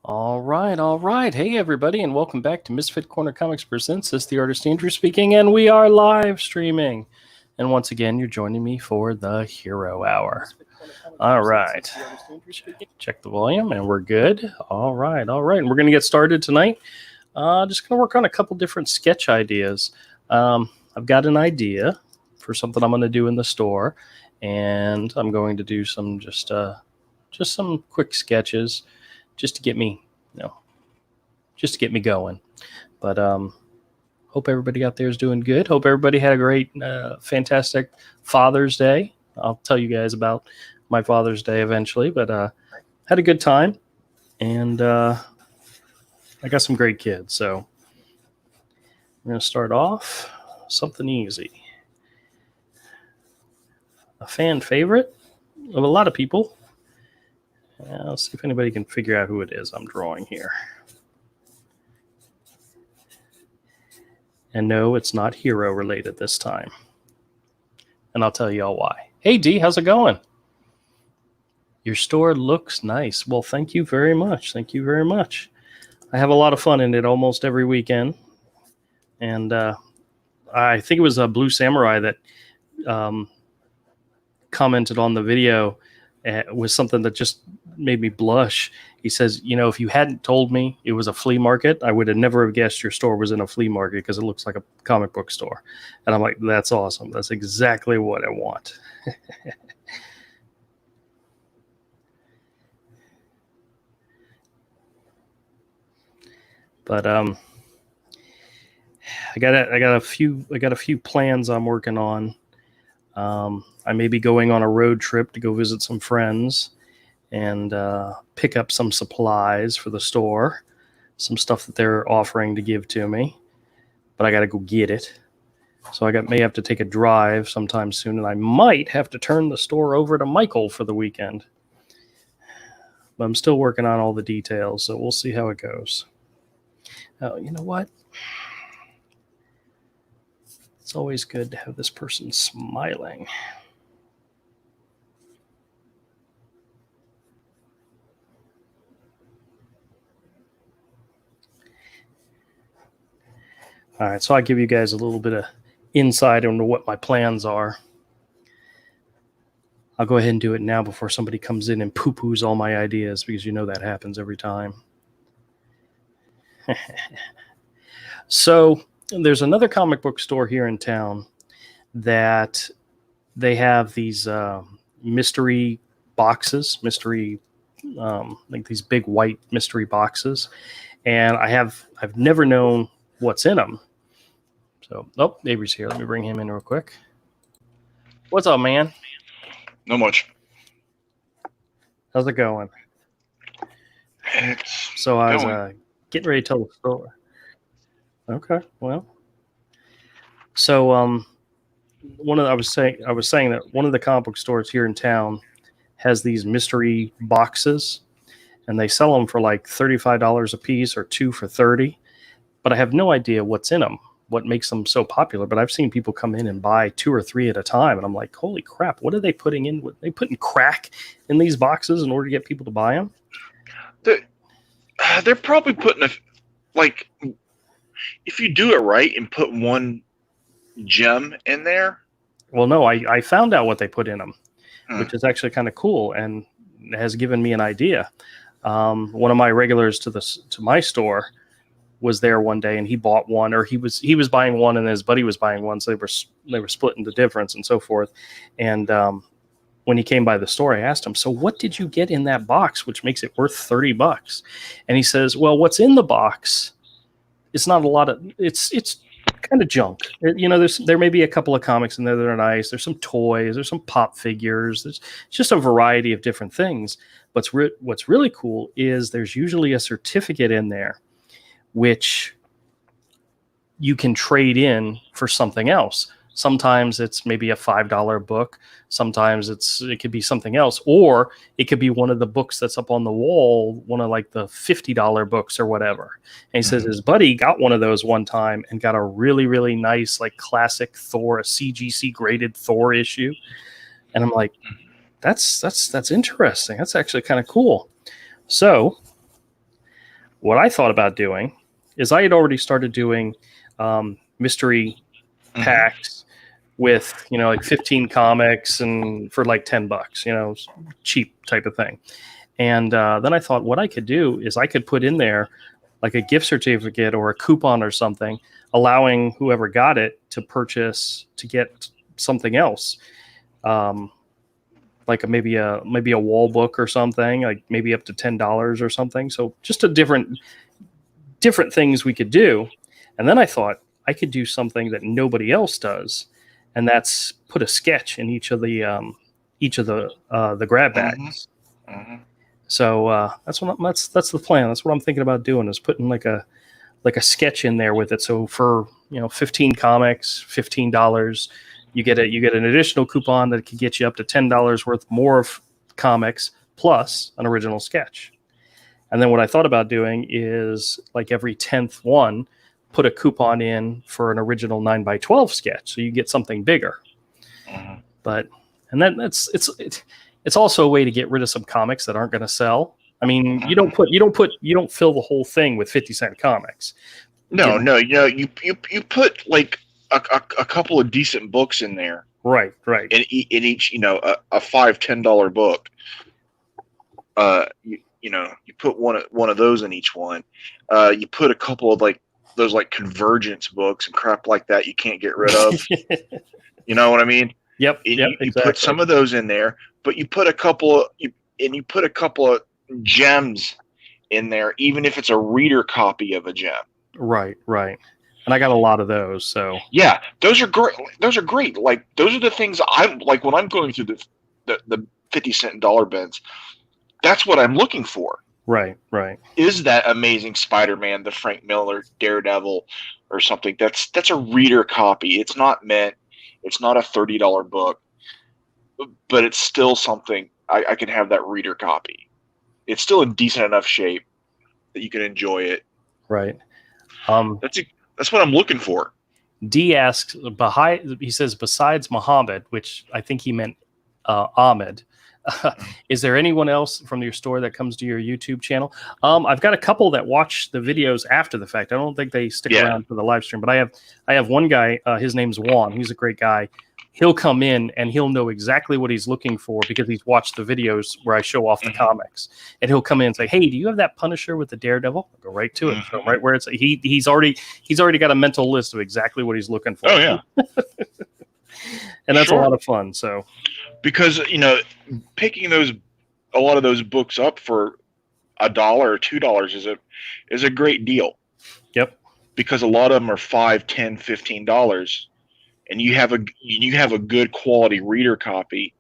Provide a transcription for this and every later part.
All right, all right. Hey, everybody, and welcome back to Misfit Corner Comics Presents. This is the artist Andrew speaking, and we are live streaming. And once again, you're joining me for the Hero Hour. All right. Check the volume, and we're good. All right, all right. And we're going to get started tonight. Just going to work on a couple different sketch ideas. I've got an idea for something I'm going to do in the store, and I'm going to do some just some quick sketches. Just to get me, going. But hope everybody out there is doing good. Hope everybody had a great, fantastic Father's Day. I'll tell you guys about my Father's Day eventually, but had a good time, and I got some great kids. So I'm going to start off something easy. A fan favorite of a lot of people. Let's see if anybody can figure out who it is I'm drawing here. And no, it's not hero related this time. And I'll tell you all why. Hey, Dee, how's it going? Your store looks nice. Well, thank you very much. Thank you very much. I have a lot of fun in it almost every weekend. And I think it was a Blue Samurai that commented on the video was something that just made me blush. He says, if you hadn't told me it was a flea market, I would have never have guessed your store was in a flea market because it looks like a comic book store. And I'm like, that's awesome. That's exactly what I want. But I got a few plans I'm working on. I may be going on a road trip to go visit some friends and pick up some supplies for the store, some stuff that they're offering to give to me, but I got to go get it. So I may have to take a drive sometime soon, and I might have to turn the store over to Michael for the weekend. But I'm still working on all the details, so we'll see how it goes. Oh, you know what? It's always good to have this person smiling. All right, so I'll give you guys a little bit of insight into what my plans are. I'll go ahead and do it now before somebody comes in and poo-poos all my ideas, because that happens every time. So there's another comic book store here in town that they have these mystery boxes, like these big white mystery boxes. And I've never known what's in them. So, Avery's here. Let me bring him in real quick. What's up, man? Not much. How's it going? So I was getting ready to tell the story. Okay, well. So I was saying that one of the comic book stores here in town has these mystery boxes, and they sell them for like $35 a piece or two for $30. But I have no idea what's in them, what makes them so popular. But I've seen people come in and buy 2 or 3 at a time, and I'm like, holy crap! What are they putting in? What, they putting crack in these boxes in order to get people to buy them? They're probably putting if you do it right and put one gem in there. Well, no, I found out what they put in them, which is actually kind of cool and has given me an idea. One of my regulars to my store was there one day, and he bought one, or he was buying one, and his buddy was buying one, so they were splitting the difference and so forth. And when he came by the store, I asked him, so what did you get in that box which makes it worth $30? And he says, well, what's in the box, it's not a lot of, it's kind of junk. There may be a couple of comics in there that are nice. There's some toys, there's some pop figures, there's just a variety of different things. But what's really cool is there's usually a certificate in there which you can trade in for something else. Sometimes it's maybe a $5 book. Sometimes it could be something else, or it could be one of the books that's up on the wall, one of like the $50 books or whatever. And he says his buddy got one of those one time and got a really, really nice, like classic Thor, a CGC graded Thor issue. And I'm like, that's interesting. That's actually kind of cool. So what I thought about doing is I had already started doing mystery packs with, like 15 comics and for like $10, cheap type of thing. And then I thought what I could do is I could put in there like a gift certificate or a coupon or something, allowing whoever got it to get something else. Like maybe a wall book or something, like maybe up to $10 or something. So just a different things we could do. And then I thought I could do something that nobody else does, and that's put a sketch in each of the grab bags. So that's the plan. That's what I'm thinking about doing, is putting like a sketch in there with it. So for 15 comics, $15, you get an additional coupon that could get you up to $10 worth more of comics plus an original sketch. And then what I thought about doing is, like, every 10th one, put a coupon in for an original 9x12 sketch, so you get something bigger. But and then it's also a way to get rid of some comics that aren't going to sell. I mean, you don't fill the whole thing with 50-cent comics. No, you put like a couple of decent books in there. Right. In each, a $5-10 book. You put one of those in each one. You put a couple of like those like Convergence books and crap like that you can't get rid of. You know what I mean? Yep. You Exactly. put some of those in there, but you put a couple of gems in there, even if it's a reader copy of a gem. Right. And I got a lot of those. So yeah, those are great. Like, those are the things I'm like when I'm going through the 50-cent dollar bins. That's what I'm looking for. Right. Is that Amazing Spider-Man, the Frank Miller Daredevil, or something? That's a reader copy. It's not a $30 book, but it's still something. I can have that reader copy. It's still in decent enough shape that you can enjoy it. Right. That's what I'm looking for. D asks, he says, besides Muhammad, which I think he meant Ahmed, is there anyone else from your store that comes to your YouTube channel? I've got a couple that watch the videos after the fact. I don't think they stick around for the live stream, but I have one guy. His name's Juan. He's a great guy. He'll come in and he'll know exactly what he's looking for because he's watched the videos where I show off the comics. And he'll come in and say, "Hey, do you have that Punisher with the Daredevil?" I'll go right to it, show him right where it's. He's already got a mental list of exactly what he's looking for. Oh yeah, and that's a lot of fun. So. Because picking a lot of those books up for $1 or $2 is a great deal. Yep. Because a lot of them are $5, $10, $15, and you have a good quality reader copy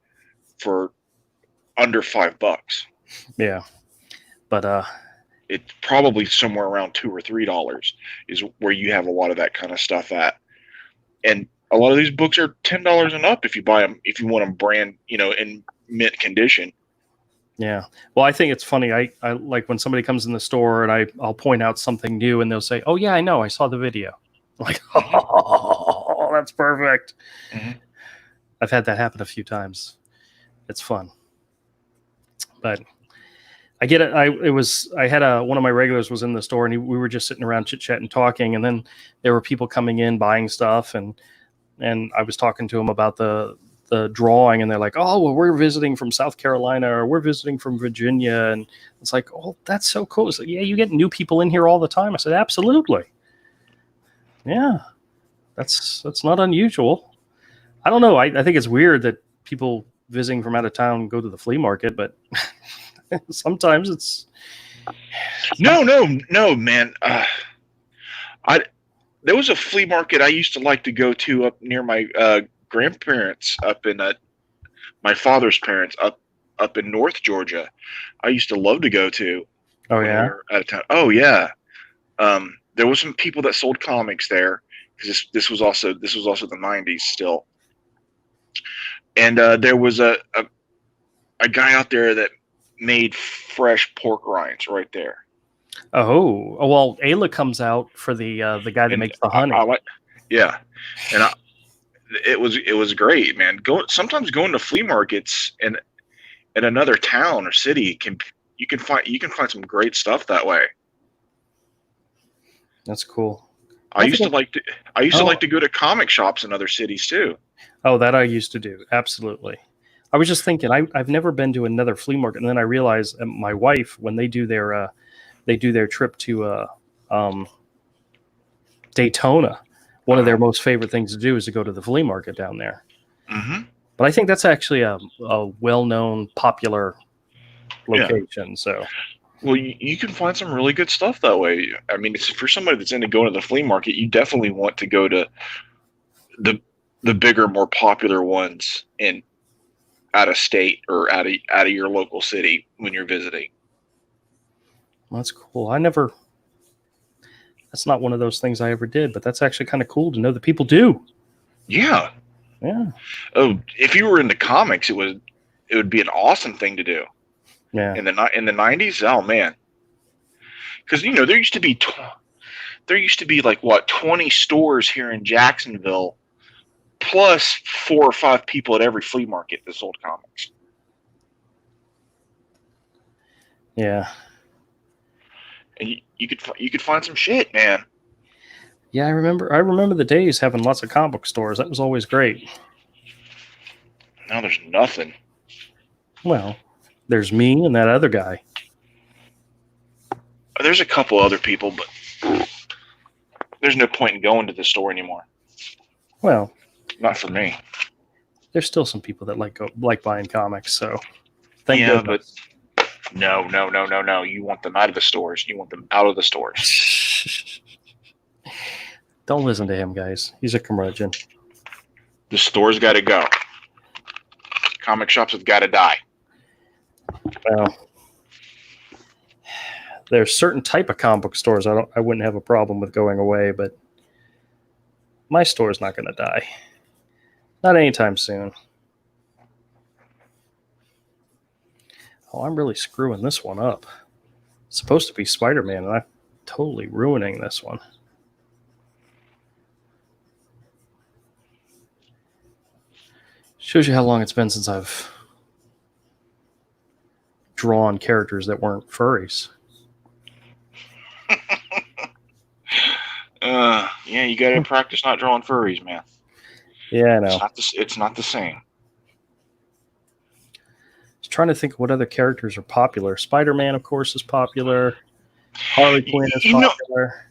for under $5. Yeah, but it's probably somewhere around $2 or $3 is where you have a lot of that kind of stuff at, and a lot of these books are $10 and up if you buy them, if you want them brand, in mint condition. Yeah. Well, I think it's funny. I like when somebody comes in the store and I'll point out something new and they'll say, "Oh yeah, I know. I saw the video." I'm like, "Oh, that's perfect." I've had that happen a few times. It's fun. But I get it. I had one of my regulars was in the store and we were just sitting around chit-chatting, talking, and then there were people coming in buying stuff, and I was talking to them about the drawing, and they're like, "Oh, well, we're visiting from South Carolina, or we're visiting from Virginia." And it's like, "Oh, that's so cool." It's like, "Yeah, you get new people in here all the time." I said, "Absolutely. Yeah, that's not unusual." I don't know. I think it's weird that people visiting from out of town go to the flea market, but sometimes it's no, man. There was a flea market I used to like to go to up near my grandparents, up in my father's parents, up in North Georgia. I used to love to go to. Oh yeah, out of town. Oh yeah. There was some people that sold comics there, because this was also the 90s still. And there was a guy out there that made fresh pork rinds right there. Oh well, Ayla comes out for the guy that makes the honey. Yeah, and it was great, man. Sometimes going to flea markets in another town or city you can find some great stuff that way. That's cool. I used to think- like to go to comic shops in other cities too. Oh, that I used to do. Absolutely. I was just thinking, I've never been to another flea market. And then I realized my wife, when they do their trip to Daytona, one of their most favorite things to do is to go to the flea market down there. Mm-hmm. But I think that's actually a well-known, popular location. Yeah. So, well, you can find some really good stuff that way. I mean, it's, for somebody that's into going to the flea market, you definitely want to go to the bigger, more popular ones in out of state or out of your local city when you're visiting. That's cool. That's not one of those things I ever did, but that's actually kind of cool to know that people do. Yeah. Yeah. Oh, if you were into comics, it would be an awesome thing to do. Yeah. In the 90s, oh man. Because there used to be like 20 stores here in Jacksonville, plus 4 or 5 people at every flea market that sold comics. Yeah. And you could find some shit, man. Yeah, I remember the days having lots of comic book stores. That was always great. Now there's nothing. Well, there's me and that other guy. There's a couple other people, but there's no point in going to the store anymore. Well, not for me. There's still some people that like buying comics, so thank goodness. But no. You want them out of the stores. You want them out of the stores. Don't listen to him, guys. He's a curmudgeon. The store's got to go. Comic shops have got to die. Well, there's certain type of comic book stores I wouldn't have a problem with going away, but my store's not going to die. Not anytime soon. Oh, I'm really screwing this one up. It's supposed to be Spider-Man, and I'm totally ruining this one. Shows you how long it's been since I've drawn characters that weren't furries. Yeah, you got to practice not drawing furries, man. Yeah, I know. It's not the same. I was trying to think what other characters are popular. Spider-Man, of course, is popular. Harley Quinn is popular.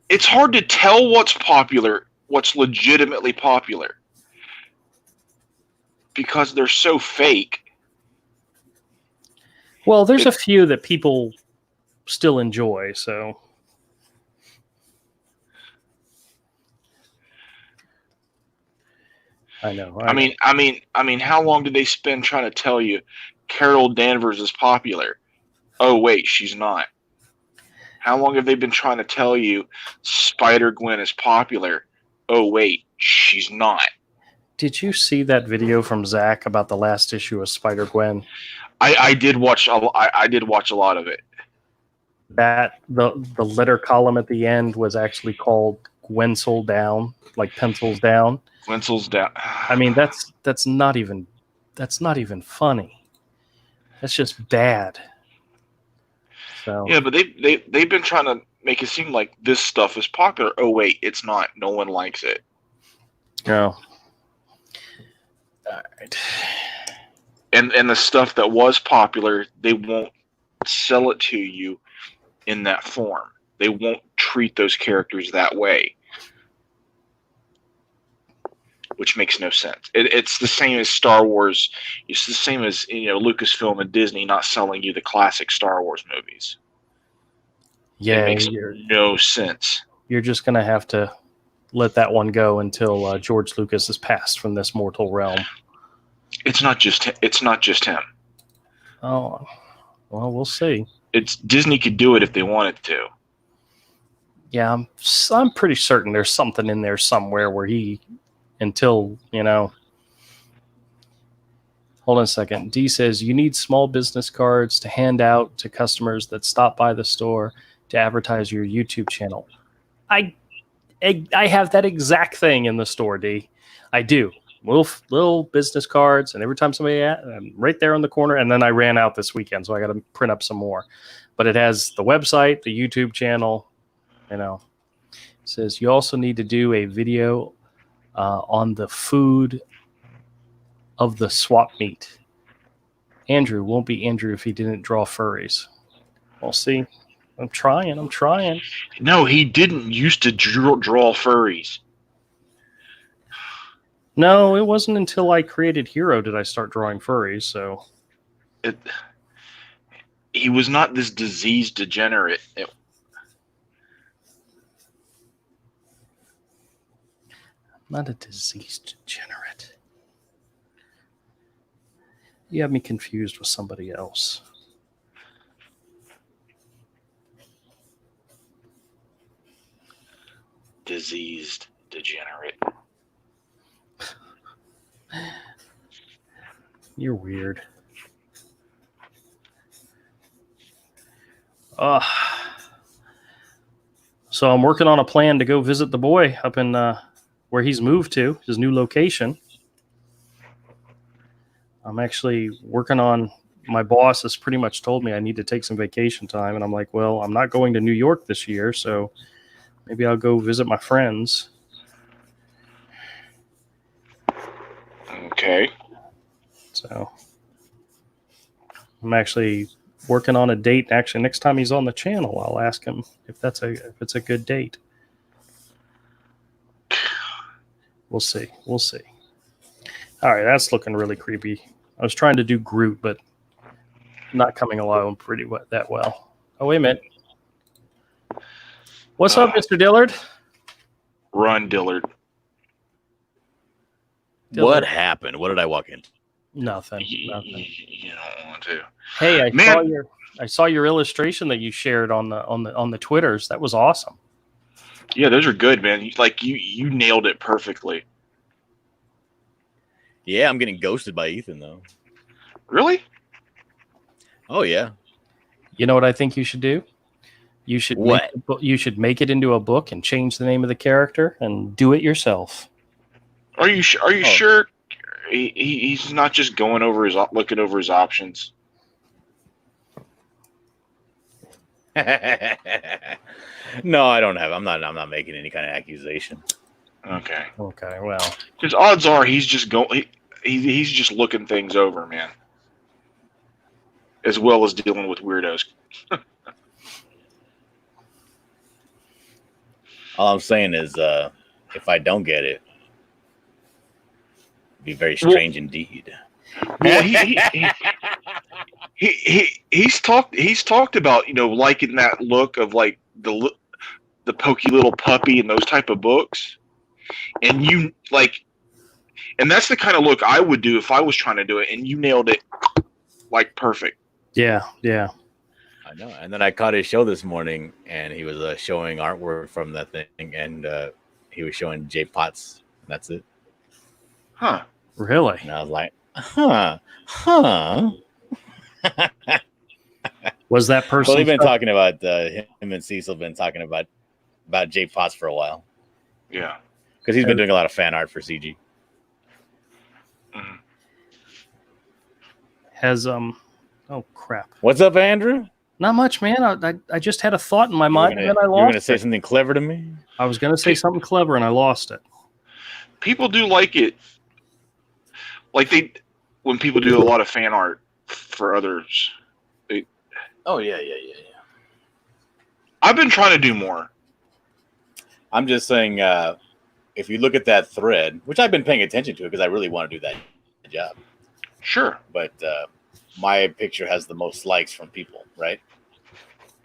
It's hard to tell what's popular, what's legitimately popular, because they're so fake. Well, there's a few that people still enjoy, so. I know. I mean, how long did they spend trying to tell you Carol Danvers is popular? Oh, wait, she's not. How long have they been trying to tell you Spider-Gwen is popular? Oh, wait, she's not. Did you see that video from Zach about the last issue of Spider-Gwen? I did watch a lot of it. That the letter column at the end was actually called Gwensel down, like pencils down. Gwensels down. I mean, that's not even funny. That's just bad. So yeah, but they've been trying to make it seem like this stuff is popular. Oh wait, it's not. No one likes it. No. All right. And the stuff that was popular, they won't sell it to you in that form. They won't treat those characters that way, which makes no sense. It's the same as Star Wars. It's the same as Lucasfilm and Disney not selling you the classic Star Wars movies. Yeah, it makes no sense. You're just gonna have to let that one go until George Lucas is passed from this mortal realm. It's not just him. Oh, well, we'll see. Disney could do it if they wanted to. Yeah, I'm pretty certain there's something in there somewhere where until, hold on a second. D says, you need small business cards to hand out to customers that stop by the store to advertise your YouTube channel. I have that exact thing in the store, D. I do. Little business cards, and every time somebody I'm right there on the corner, and then I ran out this weekend, so I got to print up some more. But it has the website, the YouTube channel, says you also need to do a video on the food of the swap meet. Andrew won't be Andrew if he didn't draw furries. We'll see. I'm trying. No, he didn't used to draw furries. No, it wasn't until I created Hero did I start drawing furries. So he was not this disease degenerate. I'm not a disease degenerate. You have me confused with somebody else. Diseased degenerate. You're weird. So I'm working on a plan to go visit the boy up in where he's moved to, his new location. I'm actually working on, my boss has pretty much told me I need to take some vacation time. And I'm like, well, I'm not going to New York this year, so maybe I'll go visit my friends. Okay. So I'm actually working on a date. Actually, next time he's on the channel, I'll ask him if it's a good date. We'll see. All right, that's looking really creepy. I was trying to do Groot, but not coming along that well. Oh, wait a minute. What's up, Mr. Dillard? Run, Dillard. What happened? What did I walk into? Nothing. You don't want to. Hey, Man. I saw your illustration that you shared on the Twitters. That was awesome. Yeah, those are good, man. You nailed it perfectly. Yeah, I'm getting ghosted by Ethan though. Really? Oh yeah. You know what I think you should do? You should What? You should make it into a book and change the name of the character and do it yourself. Are you sure he's not just looking over his options? No, I don't have. I'm not making any kind of accusation. Okay. Okay, well. Because odds are he's just he's just looking things over, man. As well as dealing with weirdos. All I'm saying is, if I don't get it, it'd be very strange indeed. Well, he's talked about, liking that look of like the pokey little puppy and those type of books, and that's the kind of look I would do if I was trying to do it, and you nailed it like perfect. Yeah. I know. And then I caught his show this morning, and he was showing artwork from that thing, and he was showing J Potts. That's it. Huh? Really? And I was like, huh. Was that person? Well, they've been talking about him and Cecil have been talking about J Potts for a while. Yeah. Because he's been doing a lot of fan art for CG. Mm-hmm. Has oh crap. What's up, Andrew? Not much, man. I just had a thought in my mind and then I lost it. You're gonna say something clever to me? I was gonna say something clever and I lost it. People do like it. When people do a lot of fan art for others. Oh yeah. I've been trying to do more. I'm just saying, if you look at that thread, which I've been paying attention to because I really want to do that job. Sure. But my picture has the most likes from people, right?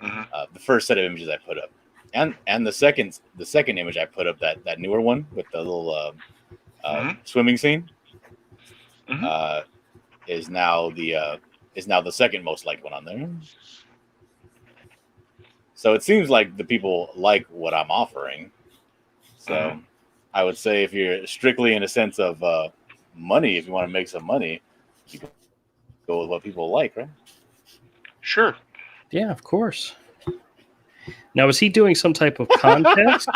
Mm-hmm. The first set of images I put up, and the second image I put up, that newer one with the little swimming scene, is now the second most liked one on there. So it seems like the people like what I'm offering. So I would say if you're strictly in a sense of money, if you want to make some money, you can go with what people like, right? Sure. Yeah, of course. Now, is he doing some type of contest?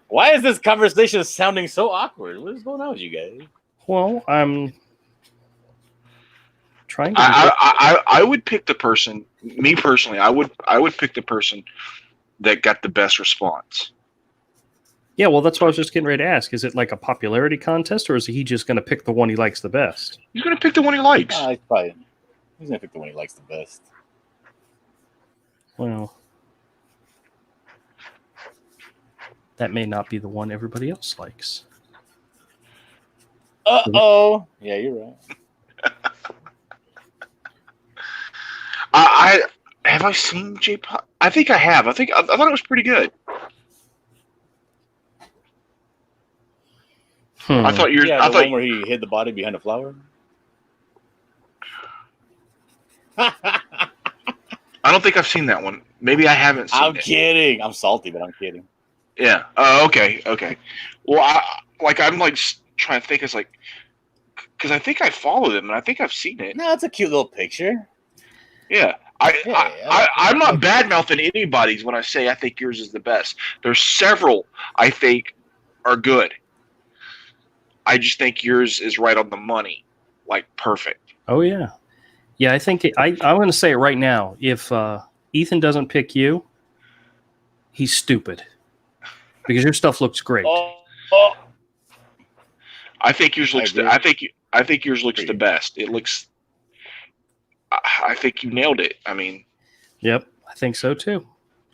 Why is this conversation sounding so awkward? What is going on with you guys? Well, I'm trying to. I would pick the person. Me personally, I would pick the person that got the best response. Yeah, well, that's what I was just getting ready to ask. Is it like a popularity contest, or is he just going to pick the one he likes the best? He's gonna pick the one he likes. He's gonna pick the one he likes the best. Well, that may not be the one everybody else likes. Uh-oh. Yeah, you're right. I have I seen J-Pop? I think I have. I thought it was pretty good. I thought yours. Yeah, I the thought one where he hid the body behind a flower. I don't think I've seen that one. Maybe I haven't seen I'm it. kidding. I'm salty, but I'm kidding. Yeah. Okay. Well, I'm like trying to think. It's like because I think I follow them and I think I've seen it. No, it's a cute little picture. Yeah. I'm not bad mouthing anybody's when I say I think yours is the best. There's several I think are good. I just think yours is right on the money, like perfect. Oh yeah, yeah. I think I'm going to say it right now. If Ethan doesn't pick you, he's stupid because your stuff looks great. I think yours looks. I think yours looks the best. It looks. I think you nailed it. I mean. Yep, I think so too.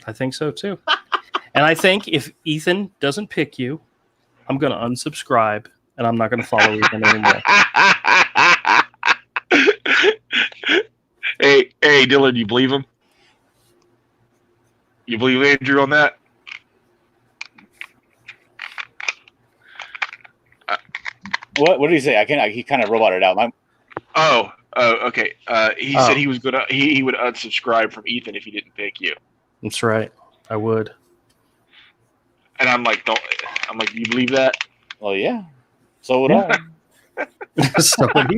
And I think if Ethan doesn't pick you, I'm going to unsubscribe and I'm not going to follow Ethan anymore. Hey, Dylan, you believe him? You believe Andrew on that? What did he say? He kind of roboted out. Oh, okay. He said he was gonna. He would unsubscribe from Ethan if he didn't pick you. That's right. I would. And I'm like, you believe that? Well, yeah. So would I. So would he.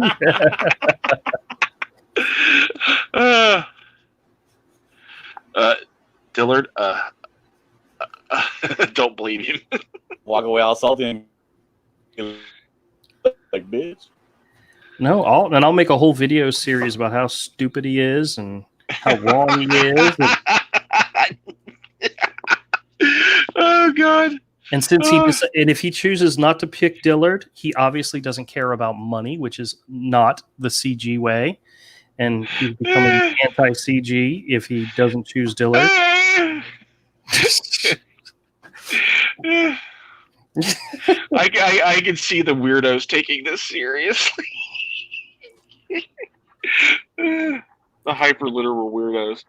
Dillard, don't believe him. Walk away all salty and like bitch. No, I'll make a whole video series about how stupid he is and how wrong he is. Oh God! And since and if he chooses not to pick Dillard, he obviously doesn't care about money, which is not the CG way. And he's becoming anti-CG if he doesn't choose Dillard. I can see the weirdos taking this seriously. The hyper-literal weirdos.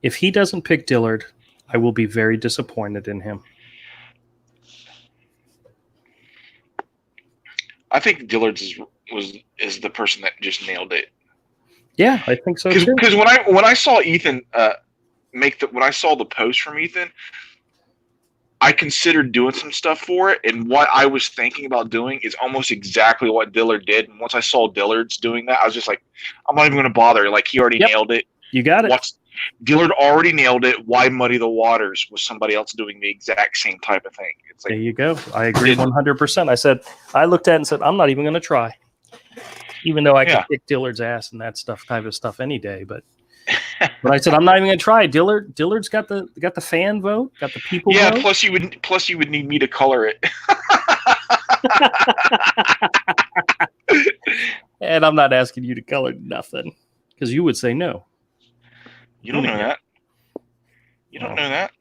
If he doesn't pick Dillard, I will be very disappointed in him. I think Dillard is the person that just nailed it. Yeah, I think so too. Because when I saw Ethan when I saw the post from Ethan, I considered doing some stuff for it, and what I was thinking about doing is almost exactly what Dillard did. And once I saw Dillard's doing that, I was just like, I'm not even going to bother. Like, he already nailed it. You got it. Dillard already nailed it. Why muddy the waters with somebody else doing the exact same type of thing? It's like, there you go. I agree 100%. I looked at it and said, I'm not even going to try. Even though I could kick Dillard's ass and that type of stuff any day, but I said I'm not even going to try. Dillard's got the fan vote, got the people vote. Yeah, plus you would need me to color it. And I'm not asking you to color nothing because you would say no. You don't know that. You don't know that.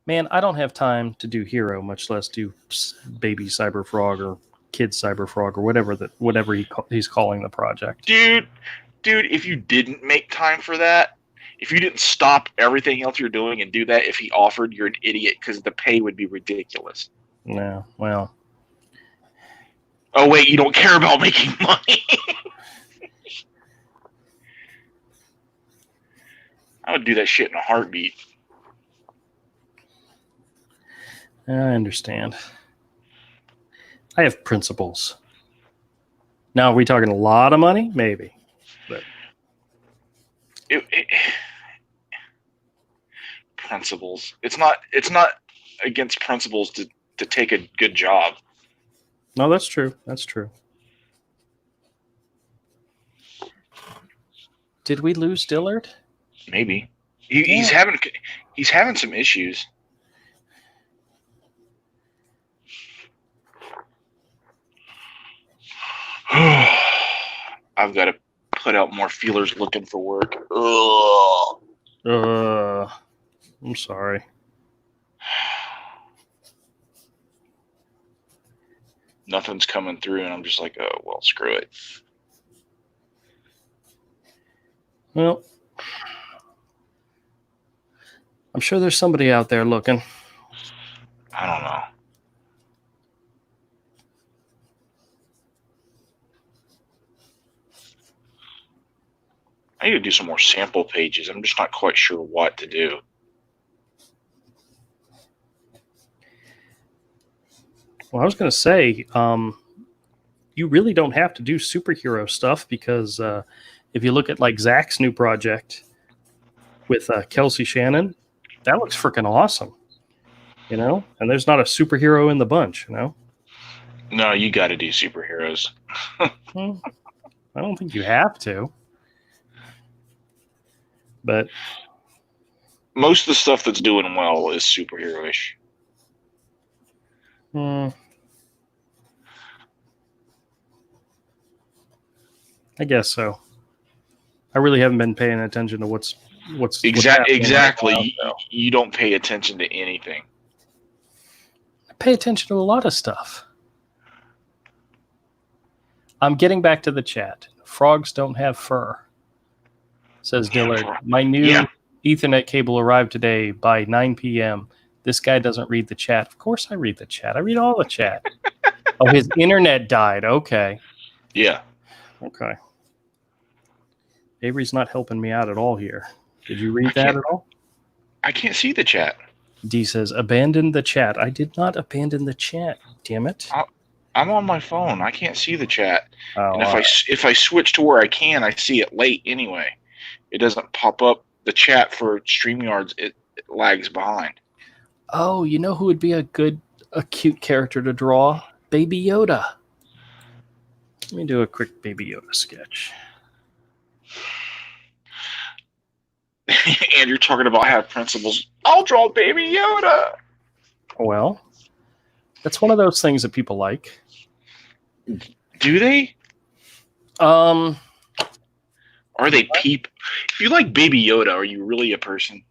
Man, I don't have time to do Hero, much less do Baby Cyber Frog or Kid Cyber Frog or whatever he's calling the project. Dude, if you didn't make time for that, if you didn't stop everything else you're doing and do that, if he offered, you're an idiot because the pay would be ridiculous. No, well. Oh wait, you don't care about making money. I would do that shit in a heartbeat. I understand. I have principles. Now, are we talking a lot of money? Maybe. But principles. It's not against principles to take a good job. No, that's true. That's true. Did we lose Dillard? Maybe. He's having some issues. I've got to put out more feelers looking for work. Ugh. I'm sorry. Nothing's coming through, and I'm just like, oh, well, screw it. Well, I'm sure there's somebody out there looking. I don't know. I need to do some more sample pages. I'm just not quite sure what to do. Well, I was going to say, you really don't have to do superhero stuff because if you look at like Zach's new project with Kelsey Shannon, that looks freaking awesome. You know, and there's not a superhero in the bunch. You know, No, you got to do superheroes. well, I don't think you have to, but Most of the stuff that's doing well is superhero-ish. I guess so. I really haven't been paying attention to what's Exactly. Right now, so. You don't pay attention to anything. I pay attention to a lot of stuff. I'm getting back to the chat. Frogs don't have fur, says Dillard. My new Ethernet cable arrived today by 9 p.m. This guy doesn't read the chat. Of course I read the chat. I read all the chat. Oh, his internet died. Okay. Yeah. Okay. Avery's not helping me out at all here. Did you read that at all? I can't see the chat. D says, abandon the chat. I did not abandon the chat. Damn it. I'm on my phone. I can't see the chat. Oh, And if I switch to where I can, I see it late anyway. It doesn't pop up. The chat for StreamYards, it lags behind. Oh, you know who would be a cute character to draw? Baby Yoda. Let me do a quick Baby Yoda sketch. And you're talking about have principles. I'll draw Baby Yoda. Well, that's one of those things that people like. Do they? Um, Are they peep? If you like Baby Yoda, are you really a person?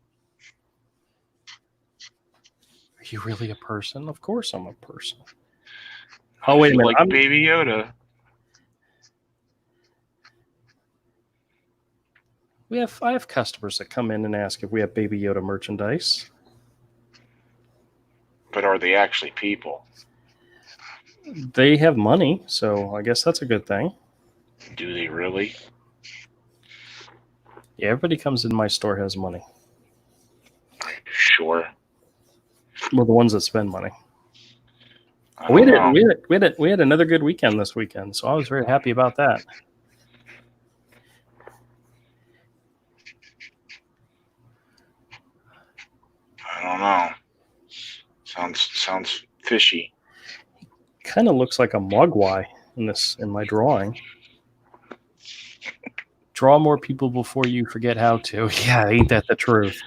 are you really a person? Of course I'm a person. Oh, wait a minute. Like Baby Yoda. I have customers that come in and ask if we have Baby Yoda merchandise. But are they actually people? They have money, so I guess that's a good thing. Do they really? Yeah, everybody comes in my store has money. Sure. Well, the ones that spend money. I We don't know. had another good weekend this weekend, so I was very happy about that. I don't know. Sounds fishy. Kind of looks like a Mogwai in my drawing. Draw more people before you forget how to. Yeah, ain't that the truth?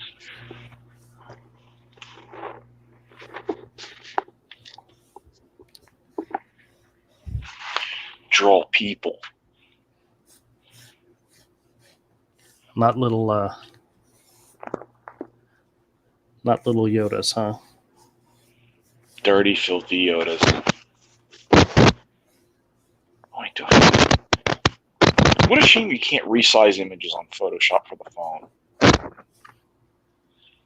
Draw people. Not little Yodas, huh? Dirty, filthy Yodas. What a shame you can't resize images on Photoshop for the phone.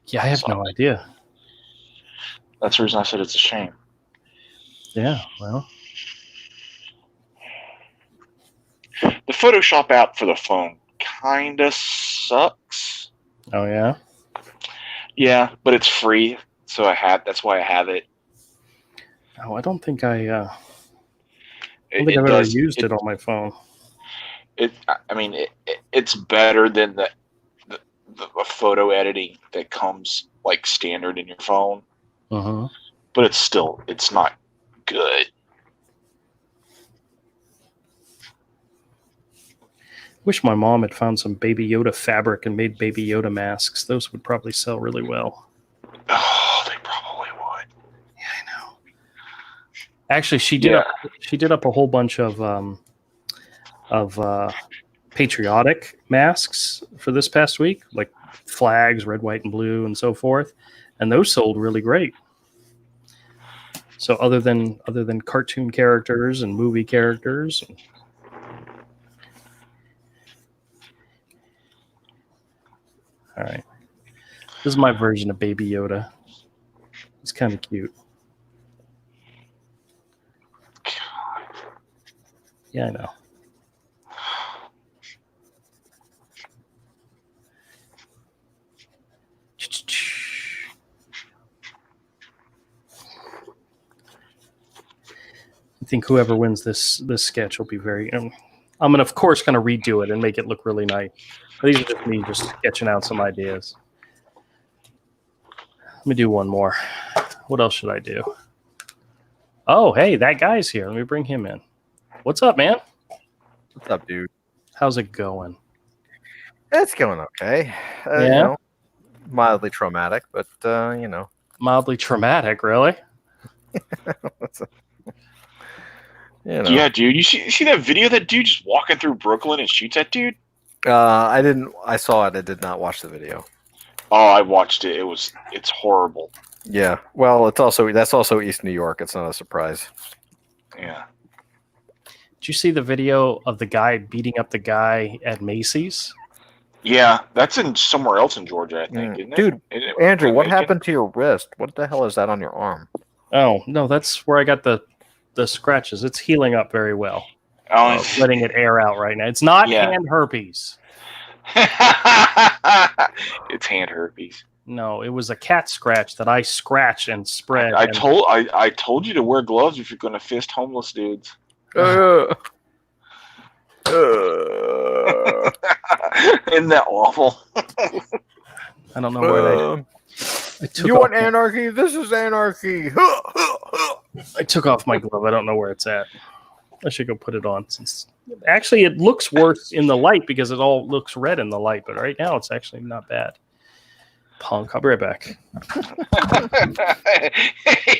Yeah, I have no idea. That's the reason I said it's a shame. Yeah, well, The Photoshop app for the phone kind of sucks. oh yeah. Yeah, but it's free, so that's why I have it. Oh, I don't think I don't It, think it I've ever does. used it on my phone. It's better than the photo editing that comes like standard in your phone, Uh-huh. but it's not good. Wish my mom had found some Baby Yoda fabric and made Baby Yoda masks. Those would probably sell really well. Oh, they probably would. Yeah, I know. Actually, she did up a whole bunch of of patriotic masks for this past week, like flags, red, white, and blue, and so forth, and those sold really great. So other than cartoon characters and movie characters. All right. This is my version of Baby Yoda. It's kind of cute. Yeah, I know. I think whoever wins this sketch will be very. I'm gonna, of course, redo it and make it look really nice. These are just me just sketching out some ideas. Let me do one more. What else should I do? Oh, hey, that guy's here. Let me bring him in. What's up, man? What's up, dude? How's it going? It's going okay. Yeah? You know, mildly traumatic, but you know. Mildly traumatic, really? You know. Yeah, dude. You see that video of that dude just walking through Brooklyn and shoots that dude? I didn't. I saw it. I did not watch the video. Oh, I watched it. It's horrible. Yeah. Well, that's also East New York. It's not a surprise. Yeah. Did you see the video of the guy beating up the guy at Macy's? Yeah, that's in somewhere else in Georgia, I think, isn't it? Dude, Isn't it Andrew, what Macon? happened to your wrist? What the hell is that on your arm? Oh, no, that's where I got the scratches. It's healing up very well. Oh, it's- Letting it air out right now. It's not Yeah. hand herpes. it's hand herpes. No, it was a cat scratch that I scratched and spread. I and- told you to wear gloves if you're going to fist homeless dudes. Uh, Isn't that awful? I don't know where I took you off want my- anarchy? This is anarchy. I took off my glove. I don't know where it's at. I should go put it on. Since actually, it looks worse in the light because it all looks red in the light. But right now, it's actually not bad. Punk. I'll be right back.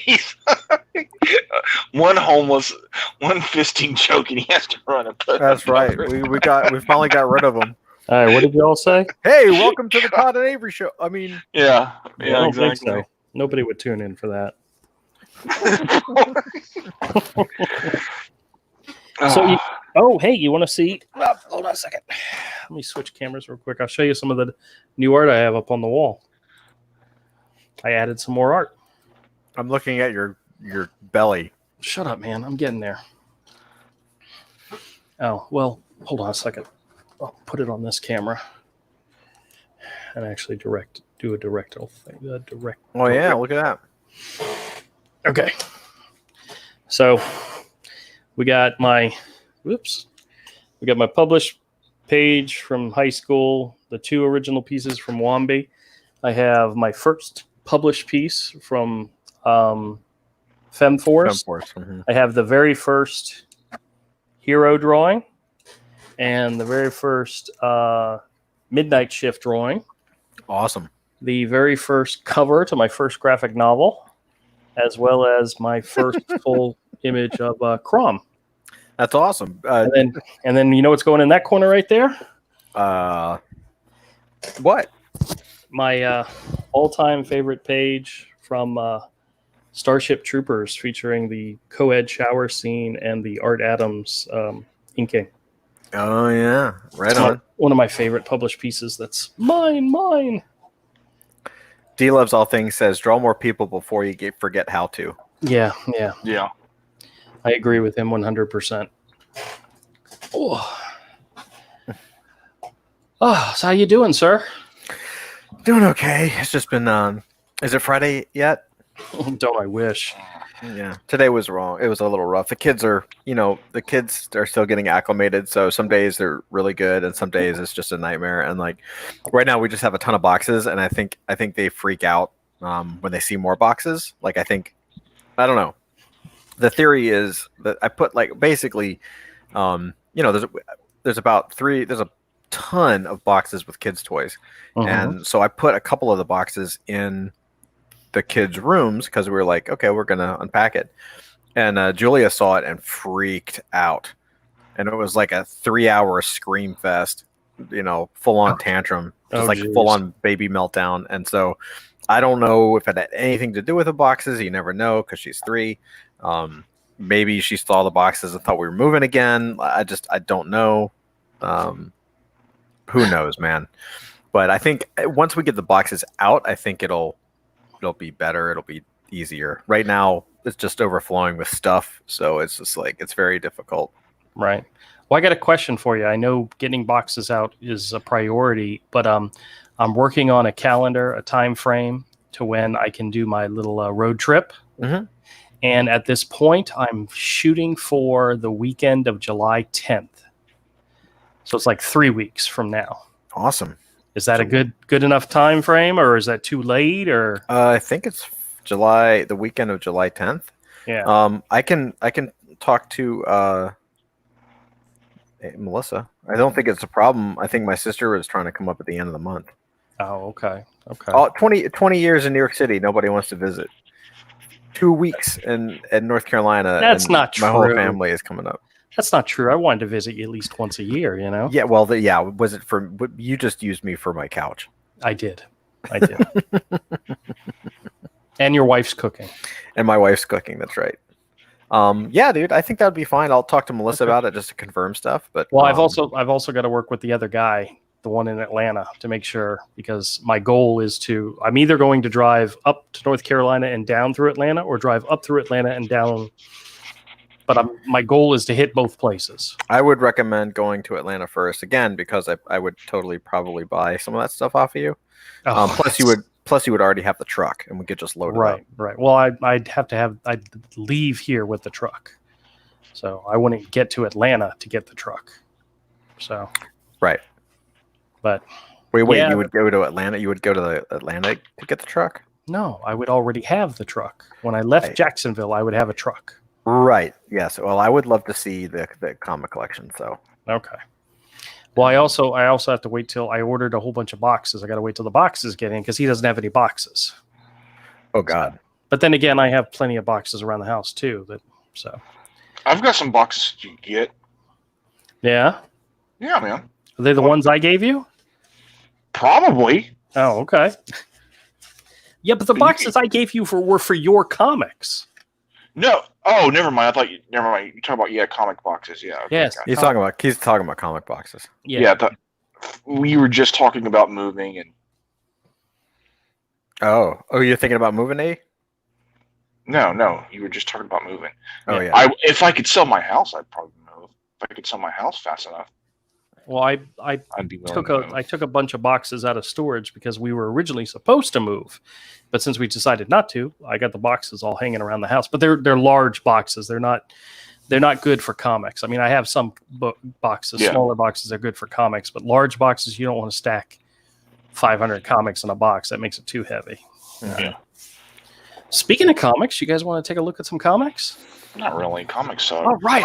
He's- one homeless, one fisting joke, and he has to run and put. That's right. We finally got rid of them. All right. What did you all say? Hey, welcome to the Todd and Avery show. I mean, Yeah, I yeah, don't think exactly. so. Nobody would tune in for that. So you- Oh, hey, you want to see? Hold on a second. Let me switch cameras real quick. I'll show you some of the new art I have up on the wall. I added some more art. I'm looking at your belly. Shut up, man. I'm getting there. Oh, well, hold on a second. I'll put it on this camera and actually do a directional thing. Oh yeah, look at that. Okay. So we got my published page from high school, the 2 original pieces from Wambi. I have my first published piece from FemForce. Femforce. Mhm. I have the very first hero drawing and the very first midnight shift drawing, Awesome. the very first cover to my first graphic novel, as well as my first full image of Crom. That's awesome. And then you know what's going in that corner right there? What? My all-time favorite page from Starship Troopers, featuring the co-ed shower scene and the Art Adams inking. Oh yeah, right It's on. one of my favorite published pieces. That's mine. D Loves All Things says, draw more people before you forget how to. Yeah. Yeah. I agree with him 100%. Oh, so how you doing, sir? Doing okay. It's just been. Is it Friday yet? Don't I wish? Yeah. Today was wrong. It was a little rough. The kids are still getting acclimated. So some days they're really good, and some days it's just a nightmare. And like right now, we just have a ton of boxes, and I think they freak out when they see more boxes. Like I don't know. The theory is that I put basically, there's a ton of boxes with kids' toys, and so I put a couple of the boxes in the kids' rooms because we were like, okay, we're gonna unpack it, and Julia saw it and freaked out. and it was like a 3-hour scream fest, full on tantrum, just like geez. full on baby meltdown. And so I don't know if it had anything to do with the boxes. You never know because she's 3. Maybe she saw the boxes and thought we were moving again. I don't know. Who knows, man? But I think once we get the boxes out, I think it'll be better. It'll be easier. Right now, it's just overflowing with stuff, so it's just like it's very difficult. Right. Well, I got a question for you. I know getting boxes out is a priority, but I'm working on a calendar, a time frame to when I can do my little road trip. Mm-hmm. And at this point, I'm shooting for the weekend of July 10th. So it's like 3 weeks from now. Awesome. Is that a good enough time frame, or is that too late? Or I think it's the weekend of July 10th. yeah. I can talk to Melissa. I don't think it's a problem. I think my sister was trying to come up at the end of the month. Oh, okay. Okay. 20 years in New York City, nobody wants to visit. 2 weeks in North Carolina. That's and not my whole true. family is coming up. That's not true. I wanted to visit you at least once a year, Yeah, well, was it for you? Just used me for my couch. I did. And your wife's cooking. And my wife's cooking. That's right. Yeah, dude, I think that would be fine. I'll talk to Melissa about it just to confirm stuff. But well, I've also got to work with the other guy, the one in Atlanta, to make sure, because my goal is I'm either going to drive up to North Carolina and down through Atlanta, or drive up through Atlanta and down. But my goal is to hit both places. I would recommend going to Atlanta first, again, because I would totally probably buy some of that stuff off of you. Plus you would already have the truck, and we could just load it up. Right. Well, I'd leave here with the truck, so I wouldn't get to Atlanta to get the truck. So right. But wait, yeah, you would go to Atlanta? You would go to the Atlantic to get the truck? No, I would already have the truck. When I left Jacksonville, I would have a truck. Right. Yes. Well, I would love to see the comic collection. So okay. Well, I also have to wait till I ordered a whole bunch of boxes. I got to wait till the boxes get in because he doesn't have any boxes. Oh God. But then again, I have plenty of boxes around the house too. So I've got some boxes you can get. Yeah. Yeah, man. Are they the ones I gave you? Probably. Oh, okay. Yeah, but the boxes I gave you were for your comics. No. Oh, never mind. Never mind. You're talking about comic boxes. Yeah. Okay, yes. He's talking about comic boxes. Yeah. We were just talking about moving and. Oh, you're thinking about moving, eh? No. You were just talking about moving. Oh yeah. If I could sell my house, I'd probably move. If I could sell my house fast enough. Well, I I'd be willing to move. I took a bunch of boxes out of storage because we were originally supposed to move, but since we decided not to, I got the boxes all hanging around the house. But they're large boxes. They're not good for comics. I mean, I have some boxes, smaller boxes are good for comics, but large boxes you don't want to stack 500 comics in a box. That makes it too heavy. Yeah. Speaking of comics, you guys want to take a look at some comics? Not really. Comics suck. All right.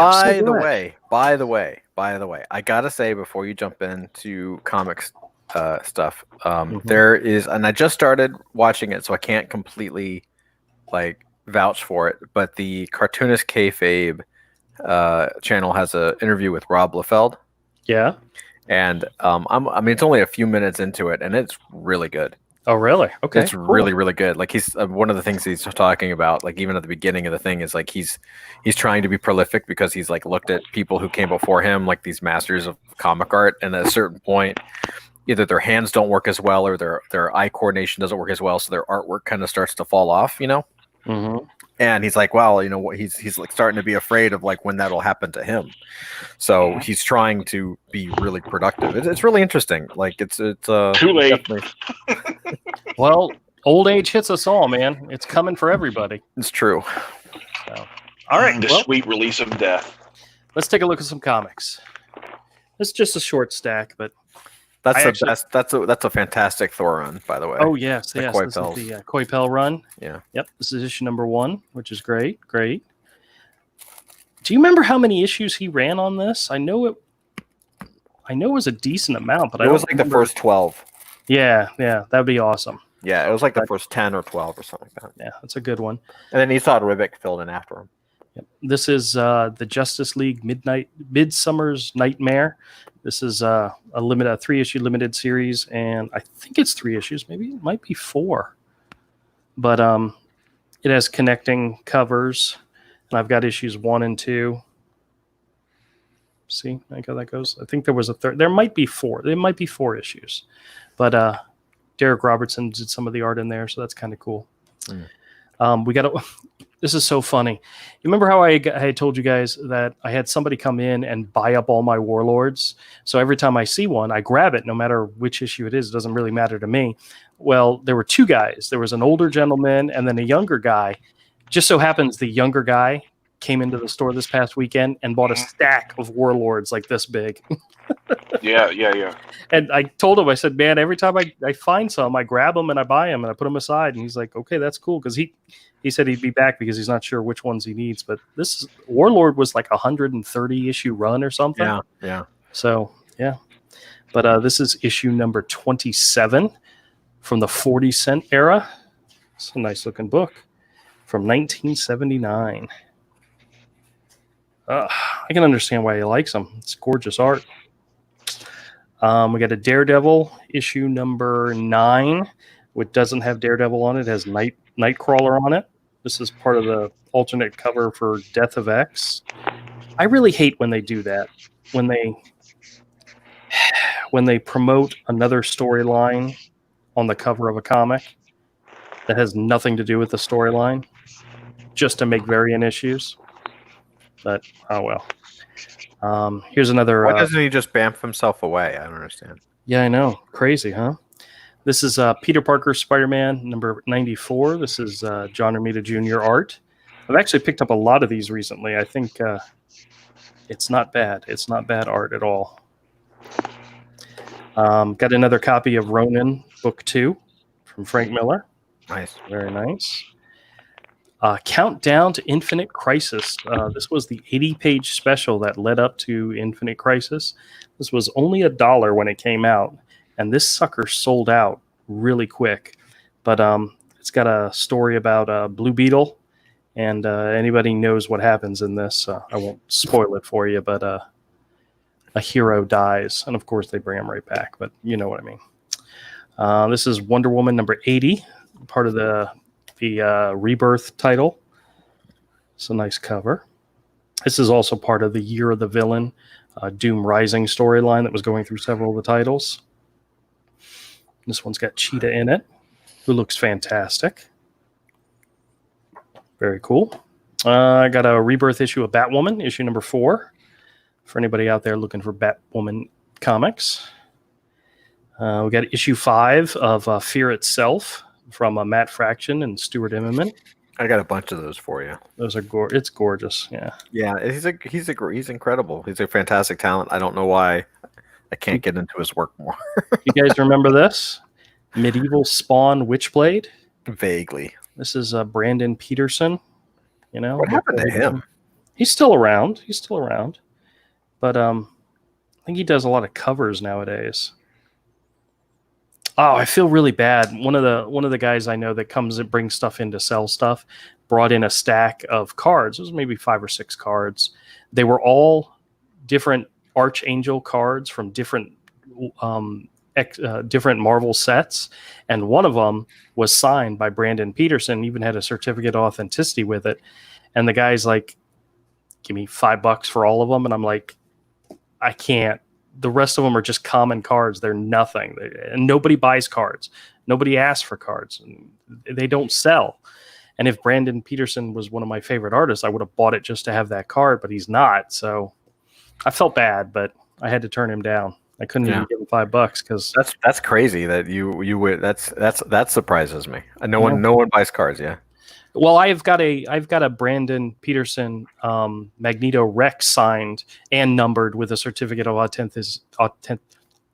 By the way, I gotta say before you jump into comics stuff, there is, and I just started watching it, so I can't completely vouch for it. But the Cartoonist Kayfabe channel has an interview with Rob Liefeld. Yeah. And it's only a few minutes into it, and it's really good. Oh, really? Okay. It's really, really good. He's one of the things he's talking about, even at the beginning of the thing, is he's trying to be prolific because he's looked at people who came before him, these masters of comic art, and at a certain point, either their hands don't work as well or their eye coordination doesn't work as well, so their artwork kind of starts to fall off, Mm-hmm. And he's he's starting to be afraid of when that'll happen to him. So he's trying to be really productive. It's really interesting. It's too late. Well, old age hits us all, man. It's coming for everybody. It's true. So, all right. The sweet release of death. Let's take a look at some comics. It's just a short stack, but that's the best. That's a fantastic Thor run, by the way. Oh yes, the yes. This is the Coipel run. Yeah. Yep. This is issue number 1, which is great. Great. Do you remember how many issues he ran on this? I know it was a decent amount, but it was the first 12. Yeah, that'd be awesome. Yeah, it was the first 10 or 12 or something like that. Yeah, that's a good one. And then Esad Ribic filled in after him. Yep. This is the Justice League Midsummer's Nightmare. This is a 3-issue limited series, and I think it's 3 issues. Maybe it might be 4. But it has connecting covers, and I've got issues 1 and 2. See, like how that goes. I think there was a third. There might be 4. There might be 4 issues, but Derek Robertson did some of the art in there, so that's kind of cool. We got to. This is so funny. You remember how I had told you guys that I had somebody come in and buy up all my Warlords? So every time I see one, I grab it, no matter which issue it is. It doesn't really matter to me. Well, there were 2 guys. There was an older gentleman and then a younger guy. Just so happens the younger guy came into the store this past weekend and bought a stack of Warlords like this big. Yeah. And I told him, I said, man, every time I find some, I grab them and I buy them and I put them aside. And he's like, okay, that's cool. Because he said he'd be back because he's not sure which ones he needs. But this Warlord was like 130 issue run or something. Yeah. So, yeah. But this is issue number 27 from the 40-cent era. It's a nice looking book from 1979. I can understand why he likes them. It's gorgeous art. We got a Daredevil issue number 9, which doesn't have Daredevil on it. It has Nightcrawler on it. This is part of the alternate cover for Death of X. I really hate when they do that. When they promote another storyline on the cover of a comic that has nothing to do with the storyline, just to make variant issues. But oh well. Here's another. Why doesn't he just bamf himself away? I don't understand. Yeah, I know. Crazy, huh? This is Peter Parker Spider-Man number 94. This is John Romita Jr. art. I've actually picked up a lot of these recently. I think it's not bad. It's not bad art at all. Got another copy of Ronin Book 2 from Frank Miller. Nice. Very nice. Countdown to Infinite Crisis. This was the 80-page special that led up to Infinite Crisis. This was only $1 when it came out, and this sucker sold out really quick. But it's got a story about Blue Beetle, and anybody knows what happens in this. I won't spoil it for you, but a hero dies, and of course they bring him right back, but you know what I mean. This is Wonder Woman number 80, part of the Rebirth title. It's a nice cover. This is also part of the Year of the Villain Doom Rising storyline that was going through several of the titles. This one's got Cheetah in it, who looks fantastic. Very cool. I got a Rebirth issue of Batwoman, issue number 4, for anybody out there looking for Batwoman comics. We got issue 5 of Fear Itself from Matt Fraction and Stuart Immonen. I got a bunch of those for you. Those are it's gorgeous. Yeah, he's incredible. He's a fantastic talent. I don't know why I can't get into his work more. You guys remember this? Medieval Spawn Witchblade? Vaguely. This is Brandon Peterson. You know, what happened to him? He's still around. But I think he does a lot of covers nowadays. Oh, I feel really bad. One of the guys I know that comes and brings stuff in to sell stuff brought in a stack of cards. It was maybe 5 or 6 cards. They were all different Archangel cards from different Marvel sets, and one of them was signed by Brandon Peterson. Even had a certificate of authenticity with it. And the guy's like, "Give me $5 for all of them," and I'm like, "I can't." The rest of them are just common cards. They're nothing. And nobody buys cards. Nobody asks for cards. They don't sell. And if Brandon Peterson was one of my favorite artists, I would have bought it just to have that card, but he's not. So I felt bad, but I had to turn him down. I couldn't even give him $5 because that's crazy that you would. That surprises me. No one buys cards. Yeah. Well, I've got a Brandon Peterson Magneto Rex signed and numbered with a certificate of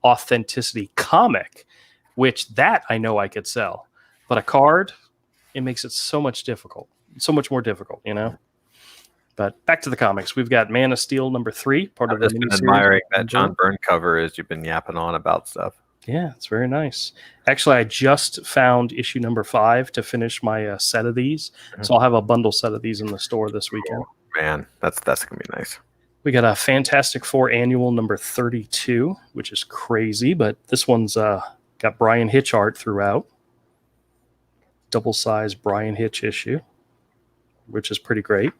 authenticity comic, which that I know I could sell. But a card, it makes it so much more difficult, you know. But back to the comics, we've got Man of Steel number 3, part of the miniseries. I've just been admiring that John Byrne cover as you've been yapping on about stuff. Yeah, it's very nice. Actually, I just found issue number 5 to finish my set of these. So I'll have a bundle set of these in the store this weekend. man, that's gonna be nice. We got a Fantastic Four annual number 32, which is crazy, but this one's got Brian Hitch art throughout. Double size Brian Hitch issue, which is pretty great.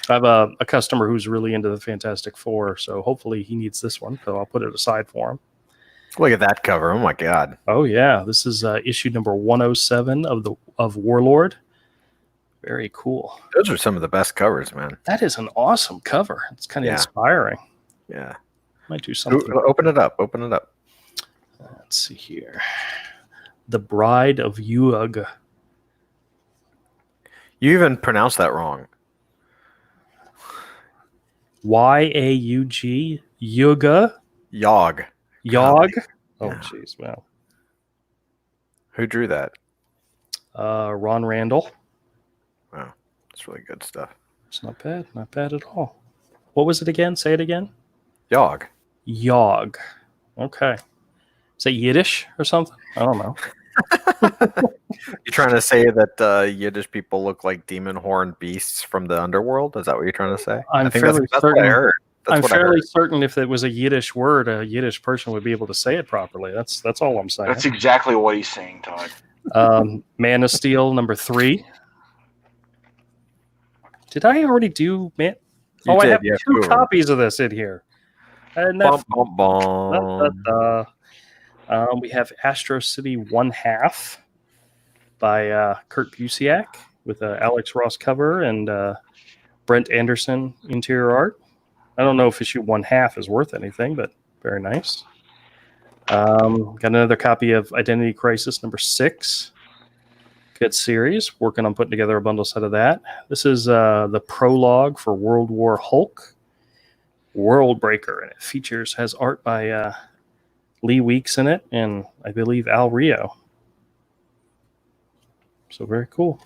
I have a customer who's really into the Fantastic Four, so hopefully he needs this one, so I'll put it aside for him. Look at that cover. Oh my god. Oh yeah, this is issue number 107 of Warlord. Very cool. Those are some of the best covers, man. That is an awesome cover. It's kind of inspiring. Yeah. Might do something. Open it up. Open it up. Let's see here. The Bride of Yuug. You even pronounced that wrong. Yaug. Yuga. Yog. Yog. Oh, Yeah. jeez. Wow. Who drew that? Ron Randall. Wow. It's really good stuff. It's not bad. Not bad at all. What was it again? Say it again. Yog. Yog. Okay. Is that Yiddish or something? I don't know. You trying to say that Yiddish people look like demon horned beasts from the underworld? Is that what you're trying to say? I'm I think fairly that's what I heard. That's I'm what I fairly heard. certain if it was a Yiddish word, a Yiddish person would be able to say it properly. That's all I'm saying. That's exactly what he's saying, Todd. Man of Steel number 3. Did I already do man? You I did, have yeah, 2 2 of 'em. copies of this in here. And that, Bum, bum, bum. we have Astro City 1/2 by Kurt Busiek with Alex Ross cover and Brent Anderson interior art. I don't know if issue 1/2 is worth anything, but very nice. Got another copy of Identity Crisis number 6. Good series. Working on putting together a bundle set of that. This is the prologue for World War Hulk, Worldbreaker, and it has art by Lee Weeks in it, and I believe Al Rio. So very cool.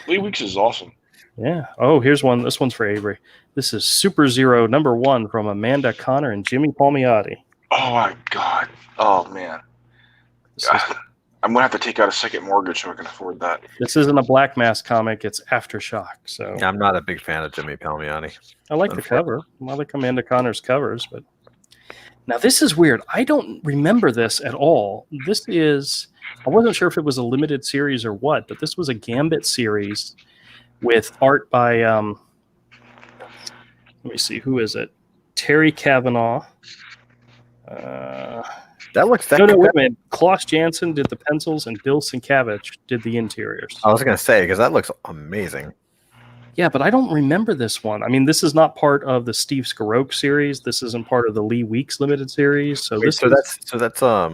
Lee Weeks is awesome. Yeah. Oh, here's one. This one's for Avery. This is Super Zero number 1 from Amanda Connor and Jimmy Palmiotti. Oh my god. Oh man. This, is, I'm gonna have to take out a second mortgage so I can afford that. this isn't a Black Mass comic. It's Aftershock. So I'm not a big fan of Jimmy Palmiotti. I like the cover. I like Amanda Connor's covers, but now this is weird. I don't remember this at all. This is, I wasn't sure if it was a limited series or what, but this was a Gambit series with art by, let me see, who is it? Terry Kavanaugh. That looks that. No, could- wait a minute. Klaus Janson did the pencils and Bill Sienkiewicz did the interiors. I was gonna say because that looks amazing. Yeah, but I don't remember this one. I mean, this is not part of the Steve Skarok series. This isn't part of the Lee Weeks limited series. So Wait, this so that's I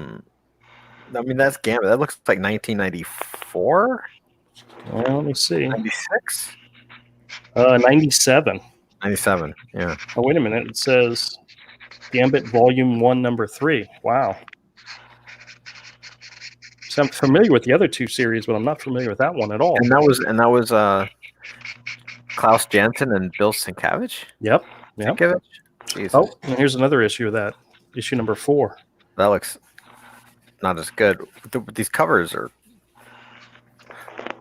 mean that's Gambit. That looks like 1994, well, let me see. 96, 97. 97. Yeah. Oh, wait a minute. It says Gambit Volume 1, Number 3. Wow. So I'm familiar with the other 2 series, but I'm not familiar with that one at all. And that was Klaus Janson and Bill Sienkiewicz. Yep. Yep. Sienkiewicz? Jesus. Oh, and here's another issue of that. Issue number 4. That looks not as good. These covers are.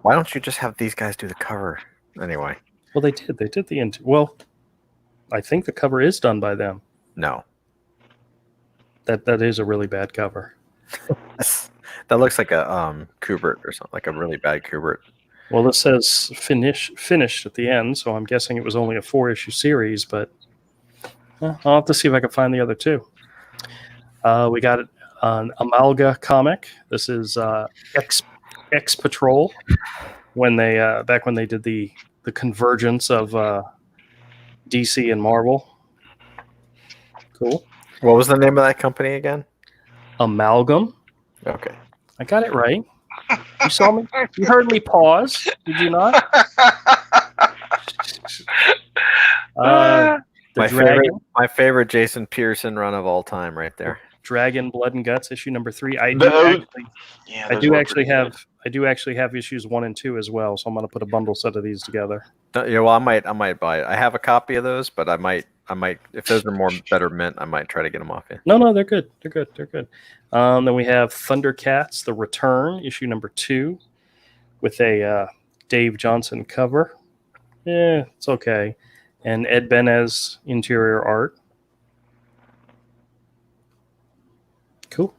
Why don't you just have these guys do the cover anyway? Well, they did. They did the well, I think the cover is done by them. No, That is a really bad cover. that looks like a Kubert or something, like a really bad Kubert. Well, this says finished at the end, so I'm guessing it was only a 4-issue series, but I'll have to see if I can find the other 2. We got an Amalga comic. This is X Patrol when they back when they did the convergence of DC and Marvel. Cool. What was the name of that company again? Amalgam. Okay. I got it right. You saw me. You heard me pause. Did you not? The My favorite Jason Pearson run of all time, right there. Dragon Blood and Guts issue number 3. I do actually have issues 1 and 2 as well, so I'm going to put a bundle set of these together. Yeah, well, I might buy it. I have a copy of those, but I might if those are more better mint, I might try to get them off you. No, they're good. They're good. Then we have Thundercats: The Return, issue number 2, with a Dave Johnson cover. Yeah, it's okay. and Ed Benez interior art. Cool.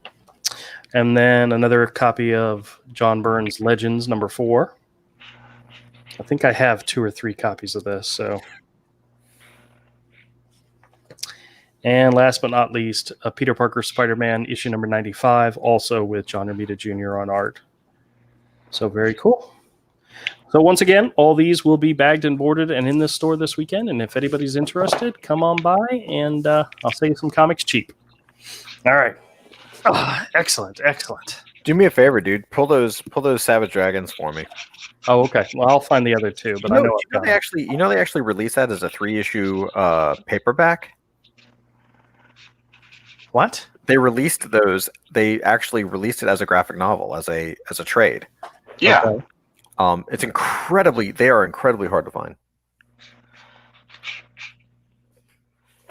And then another copy of John Burns Legends #4. I think I have 2 or 3 copies of this. So, and last but not least, a Peter Parker Spider-Man issue #95, also with John Romita Jr. on art. So very cool. So once again, all these will be bagged and boarded and in this store this weekend. And if anybody's interested, come on by and I'll sell you some comics cheap. All right. Oh, excellent. Do me a favor, dude. Pull those Savage Dragons for me. Oh, okay. Well, I'll find the other 2, but I know they actually released that as a 3-issue paperback. What? They released those. They actually released it as a graphic novel, as a trade. Yeah. Okay. They are incredibly hard to find.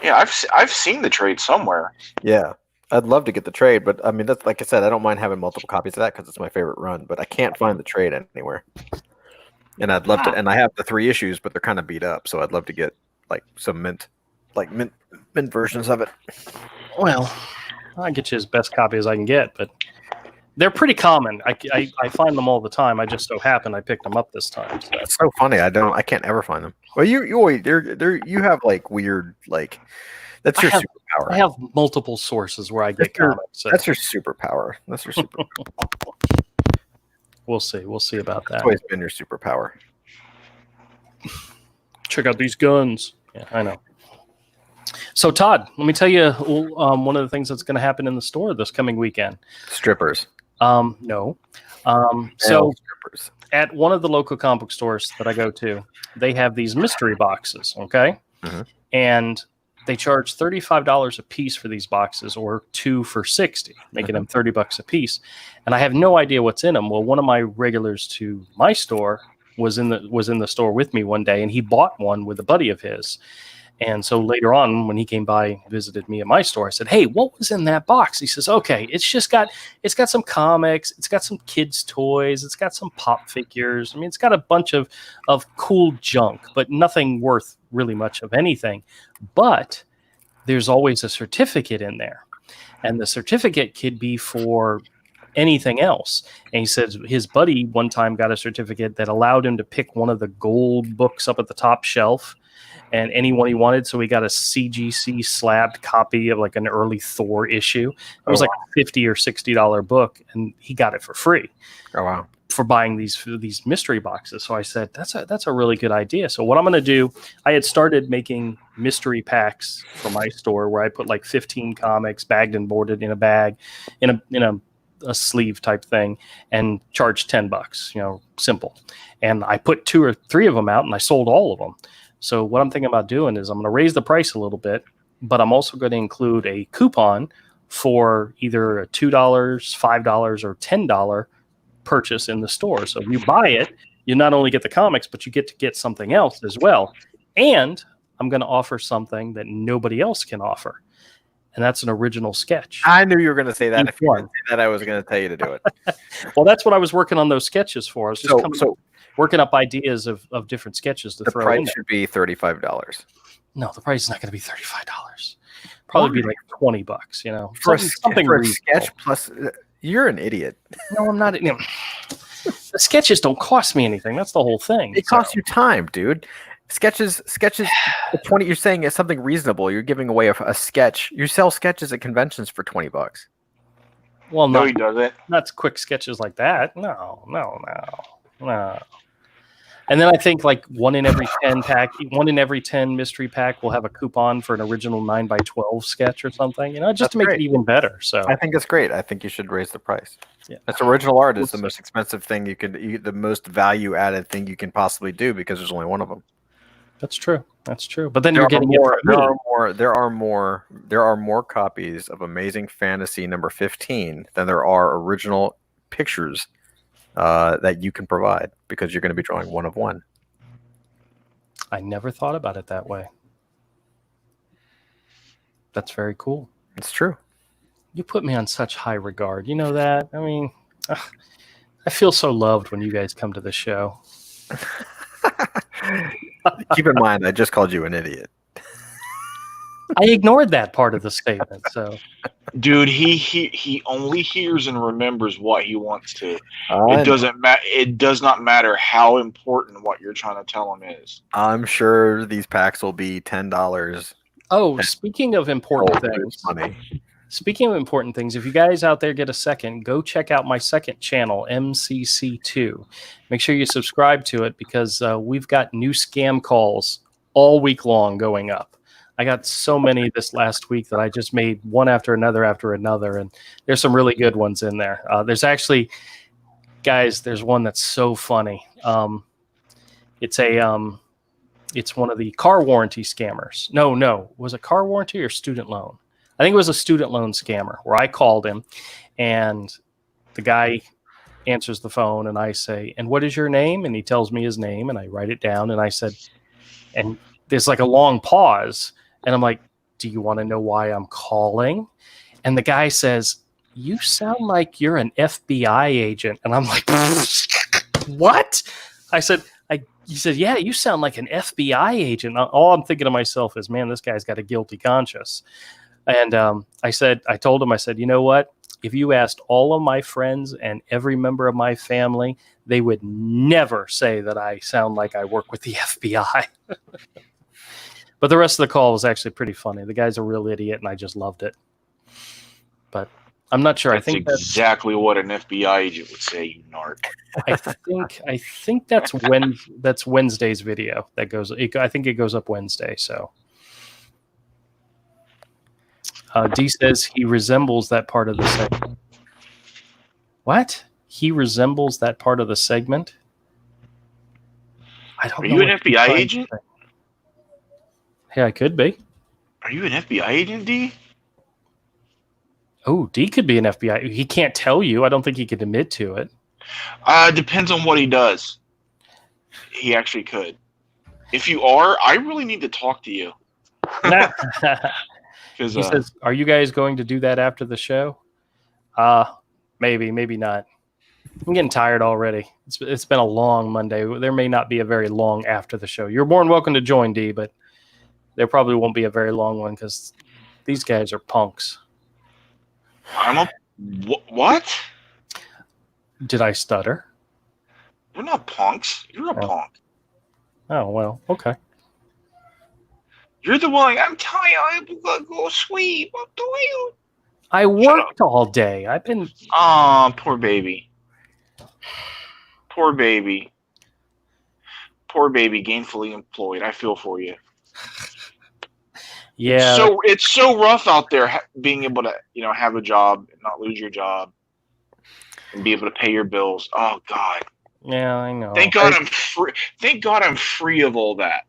Yeah, I've seen the trade somewhere. Yeah, I'd love to get the trade, but I mean, that's like I said, I don't mind having multiple copies of that because it's my favorite run. But I can't find the trade anywhere. And I'd love to. And I have the 3 issues, but they're kind of beat up, so I'd love to get like some mint versions of it. Well, I'll get you as best copy as I can get, but they're pretty common. I find them all the time. I just so happen I picked them up this time. So. It's so funny. I can't ever find them. Well, you have like weird like that's your superpower. I have multiple sources where I get comics. So. That's your superpower. That's your superpower. We'll see about that. It's always been your superpower. Check out these guns. Yeah, I know. So Todd, let me tell you one of the things that's going to happen in the store this coming weekend. Strippers. No. So strippers. At one of the local comic book stores that I go to, they have these mystery boxes, okay? Mm-hmm. And they charge $35 a piece for these boxes, or 2 for $60, making them $30 a piece. And I have no idea what's in them. Well, one of my regulars to my store was in the store with me one day, and he bought one with a buddy of his. And so later on, when he came by and visited me at my store, I said, "Hey, what was in that box?" He says, "Okay, it's got some comics, it's got some kids' toys, it's got some pop figures. I mean, it's got a bunch of cool junk, but nothing worth really much of anything. But there's always a certificate in there, and the certificate could be for anything else." And he says his buddy one time got a certificate that allowed him to pick one of the gold books up at the top shelf, and anyone he wanted. So he got a CGC slabbed copy of like an early Thor issue. It was like a $50 or $60 book, and he got it for free. Oh wow! For buying these mystery boxes. So I said that's a really good idea. So what I'm going to do, I had started making mystery packs for my store where I put like 15 comics bagged and boarded in a bag, in a sleeve type thing, and charged $10. Simple. And I put 2 or 3 of them out, and I sold all of them. So what I'm thinking about doing is I'm going to raise the price a little bit, but I'm also going to include a coupon for either a $2, $5, or $10 purchase in the store. So if you buy it, you not only get the comics, but you get something else as well. And I'm going to offer something that nobody else can offer, and that's an original sketch. I knew you were going to say that. If you didn't say that, I was going to tell you to do it. Well, that's what I was working on those sketches for. I was just working up ideas of different sketches to throw in. The price should be $35. No, the price is not going to be $35. Probably be like $20. For something a sketch plus. You're an idiot. No, I'm not. The sketches don't cost me anything. That's the whole thing. It costs you time, dude. Sketches. 20. You're saying it's something reasonable. You're giving away a sketch. You sell sketches at conventions for $20. Well, No, he doesn't. Not quick sketches like that. No. And then I think like one in every 10 mystery pack will have a coupon for an original 9x12 sketch or something, just to make it even better. So I think it's great. I think you should raise the price. Yeah. That's original art is the most expensive thing the most value added thing you can possibly do because there's only one of them. That's true. But then you're getting more. There are more copies of Amazing Fantasy #15 than there are original pictures that you can provide because you're going to be drawing one of one. I never thought about it that way. That's very cool. It's true. You put me on such high regard. You know that? I mean, I feel so loved when you guys come to the show. Keep in mind, I just called you an idiot. I ignored that part of the statement. So Dude, he only hears and remembers what he wants to. I It doesn't matter. It does not matter how important what you're trying to tell him is. I'm sure these packs will be $10. speaking of important Old things, money. Speaking of important things, if you guys out there get a second, go check out my second channel, MCC2. Make sure you subscribe to it because we've got new scam calls all week long going up. I got so many this last week that I just made one after another, and there's some really good ones in there. There's actually, guys, there's one that's so funny. It's one of the car warranty scammers. No, was it car warranty or student loan? I think it was a student loan scammer where I called him and the guy answers the phone and I say, "And what is your name?" And he tells me his name and I write it down and I said, and there's like a long pause and I'm like, "Do you want to know why I'm calling?" And the guy says, "You sound like you're an FBI agent." And I'm like, "What?" I said, he said, "Yeah, you sound like an FBI agent." All I'm thinking to myself is, man, this guy's got a guilty conscience. And I told him, you know what? If you asked all of my friends and every member of my family, they would never say that I sound like I work with the FBI. But the rest of the call was actually pretty funny. The guy's a real idiot, and I just loved it. But I'm not sure. That's exactly what an FBI agent would say, you narc. I think that's Wednesday's video. I think it goes up Wednesday. So. D says he resembles that part of the segment. What? He resembles that part of the segment? I don't know. Are you an FBI agent? Hey, I could be. Are you an FBI agent, D? Oh, D could be an FBI. He can't tell you. I don't think he could admit to it. Depends on what he does. He actually could. If you are, I really need to talk to you. He says, "Are you guys going to do that after the show?" Maybe not. I'm getting tired already. It's been a long Monday. There may not be a very long after the show. You're more than welcome to join, D, but there probably won't be a very long one because these guys are punks. What? Did I stutter? We're not punks. You're a punk. Oh, well, okay. You're the one. I'm tired. I'm gonna go sleep. I'm tired. I worked all day. I've been. Oh, poor baby. Poor baby. Poor baby, gainfully employed. I feel for you. Yeah. So it's so rough out there being able to, have a job and not lose your job and be able to pay your bills. Oh God. Yeah, I know. Thank God I'm free. Thank God I'm free of all that.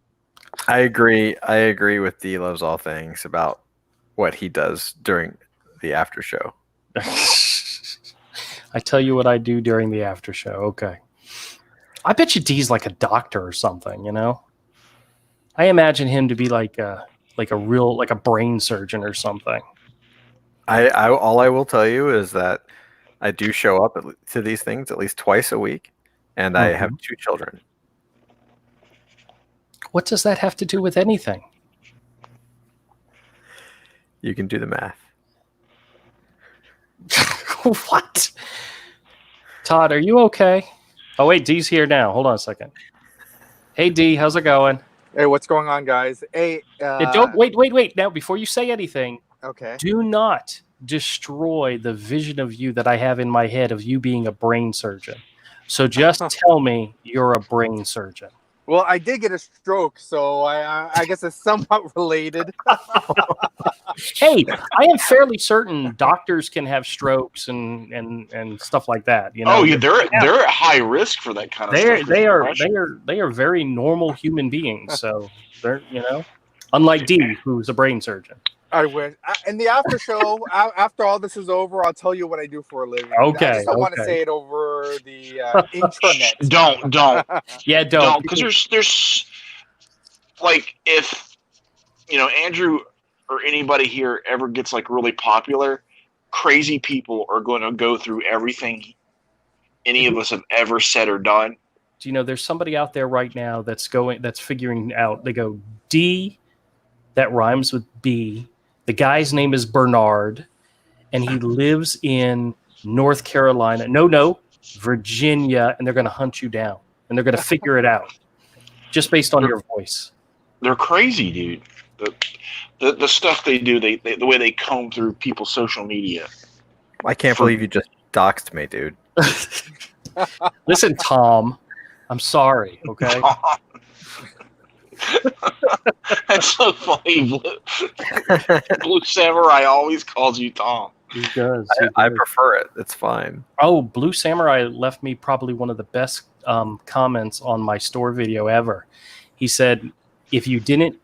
I agree with D Loves All Things about what he does during the after show. I tell you what I do during the after show. Okay. I bet you D's like a doctor or something, I imagine him to be like a brain surgeon or something. All I will tell you is that I do show up to these things at least twice a week, and I have 2 children. What does that have to do with anything? You can do the math. What? Todd, are you okay? Oh, wait, D's here now. Hold on a second. Hey, D, how's it going? Hey, what's going on, guys? Hey, don't wait. Now, before you say anything, okay. Do not destroy the vision of you that I have in my head of you being a brain surgeon. So just tell me you're a brain surgeon. Well, I did get a stroke, so I guess it's somewhat related. Hey, I am fairly certain doctors can have strokes and stuff like that. Oh yeah, they're at high risk for that kind of stuff. They are very normal human beings. So they're unlike D, who's a brain surgeon. I wish. In the after show, after all this is over, I'll tell you what I do for a living. Okay. I just don't want to say it over the intranet. Don't. Yeah, don't. Because there's like if Andrew or anybody here ever gets like really popular, crazy people are going to go through everything any of us have ever said or done do you know there's somebody out there right now that's figuring out, they go D that rhymes with B. The guy's name is Bernard, and he lives in North Carolina. No, Virginia, and they're going to hunt you down, and they're going to figure it out just based on your voice. They're crazy, dude. The stuff they do, the way they comb through people's social media. I can't believe you just doxed me, dude. Listen, Tom, I'm sorry, okay? That's so funny. Blue Samurai always calls you Tom. He does. I prefer it. It's fine. Oh, Blue Samurai left me probably one of the best comments on my store video ever. He said, if you didn't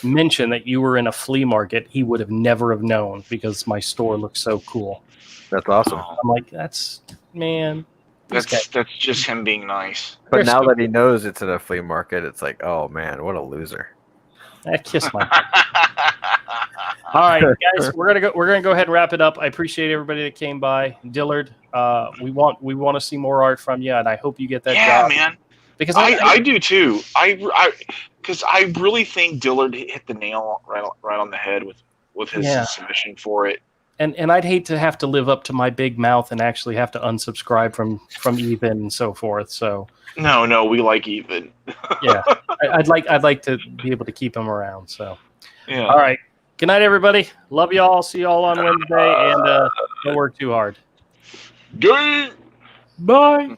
mention that you were in a flea market, he would have never have known because my store looks so cool. That's awesome. I'm like, that's just him being nice. But They're now stupid. that he knows it's at a flea market, it's like, oh man, what a loser. Kiss my All right, guys, we're gonna go ahead and wrap it up. I appreciate everybody that came by. Dillard, we want to see more art from you, and I hope you get that job. Man. Because I do too. Because I really think Dillard hit the nail right on the head with his submission for it. And I'd hate to have to live up to my big mouth and actually have to unsubscribe from Ethan and so forth. So no, we like Ethan. Yeah, I'd like to be able to keep him around. So Yeah. All right. Good night, everybody. Love y'all. See y'all on Wednesday, and don't work too hard. Good. Bye.